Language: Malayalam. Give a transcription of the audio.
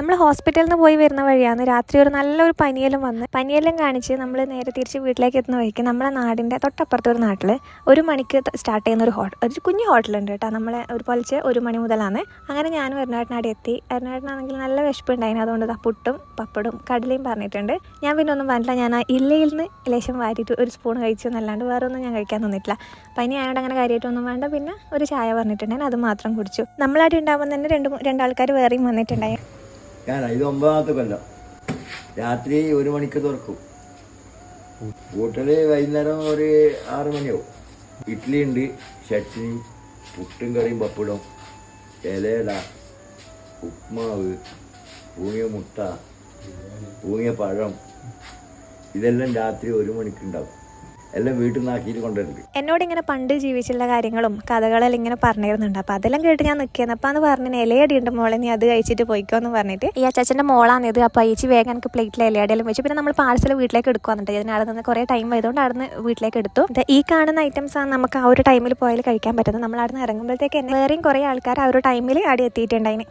നമ്മൾ ഹോസ്പിറ്റലിൽ നിന്ന് പോയി വരുന്ന വഴിയാണ് രാത്രി ഒരു നല്ലൊരു പനിയെല്ലാം വന്ന് പനിയെല്ലാം കാണിച്ച് നമ്മൾ നേരെ തിരിച്ച് വീട്ടിലേക്ക് എത്തുന്ന വഴിക്ക് നമ്മളെ നാടിൻ്റെ തൊട്ടപ്പുറത്തെ ഒരു നാട്ടിൽ 1 മണിക്ക് സ്റ്റാർട്ട് ചെയ്യുന്ന ഒരു കുഞ്ഞു ഹോട്ടലുണ്ട് കേട്ടോ. നമ്മളെ ഒരു പൊലിച്ച് 1 മണി മുതലാണ്. അങ്ങനെ ഞാനും എറണാകുളത്തിനവിടെ എത്തി. എറണാകുളത്തിനാണെങ്കിൽ നല്ല വിശപ്പുണ്ടായിരുന്നു. അതുകൊണ്ട് പുട്ടും പപ്പടും കടലയും പറഞ്ഞിട്ടുണ്ട്. ഞാൻ പിന്നെ ഒന്നും പറഞ്ഞില്ല. ഞാൻ ആ ഇല്ലയിൽ നിന്ന് ലേശം വാരിയിട്ട് ഒരു സ്പൂൺ കഴിച്ചു എന്നല്ലാണ്ട് വേറെ ഒന്നും ഞാൻ കഴിക്കാൻ തന്നിട്ടില്ല. പനി ആയതുകൊണ്ട് അങ്ങനെ കാര്യമായിട്ടൊന്നും വേണ്ട. പിന്നെ ഒരു ചായ പറഞ്ഞിട്ടുണ്ടായിരുന്നു, അത് മാത്രം കുടിച്ചു. നമ്മളവിടെ ഉണ്ടാകുമ്പോൾ തന്നെ രണ്ടാൾക്കാർ വേറെയും വന്നിട്ടുണ്ടായി. ഞാൻ ഇത് 9ാമത്തെ കൊല്ലം. രാത്രി 1 മണിക്ക് തുറക്കും. ഹോട്ടല് വൈകുന്നേരം ഒരു 6 മണിയാവും. ഇഡ്ഡലി ഉണ്ട്, ചട്നി, പുട്ടും കറിയും പപ്പടം, ഇലയില, ഉപ്മാവ്, പൂങ്ങിയ മുട്ട, പൂങ്ങിയ പഴം, ഇതെല്ലാം രാത്രി 1 മണിക്ക് ഉണ്ടാവും. എല്ലാം വീട്ടിൽ നിന്ന് ആക്കിയിട്ട് കൊണ്ടുവരുന്നുണ്ട്. എന്നോട് ഇങ്ങനെ പണ്ട് ജീവിച്ചുള്ള കാര്യങ്ങളും കഥകളെല്ലാം ഇങ്ങനെ പറഞ്ഞിരുന്നുണ്ട്. അപ്പോൾ അതെല്ലാം കേട്ട് ഞാൻ നിൽക്കുന്നത്. അപ്പോൾ അന്ന് പറഞ്ഞു, ഇലയടിയുണ്ട് മോളെ, നീ അത് കഴിച്ചിട്ട് പോയിക്കോ എന്ന് പറഞ്ഞിട്ട്. ഈ അച്ചാച്ചൻ്റെ മോളാണിത്. അപ്പോൾ അയച്ചി വേഗം എനിക്ക് പ്ലേറ്റിൽ ഇലയടിയെല്ലാം വെച്ചു. പിന്നെ നമ്മൾ പാഴ്സൽ വീട്ടിലേക്ക് എടുക്കുവാന്നുണ്ട്. ഇതിന് അവിടെ നിന്ന് കുറേ ടൈം ആയതുകൊണ്ട് അവിടെ നിന്ന് വീട്ടിലേക്ക് എടുത്തു. ഈ കാണുന്ന ഐറ്റംസ് ആണ് നമുക്ക് ആ ഒരു ടൈമിൽ പോയാൽ കഴിക്കാൻ പറ്റുന്നത്. നമ്മൾ അവിടെ നിന്ന് ഇറങ്ങുമ്പോഴത്തേക്ക് വേറെയും കുറേ ആൾക്കാർ ആ ഒരു ടൈമിൽ അവിടെ എത്തിയിട്ടുണ്ടായിന്.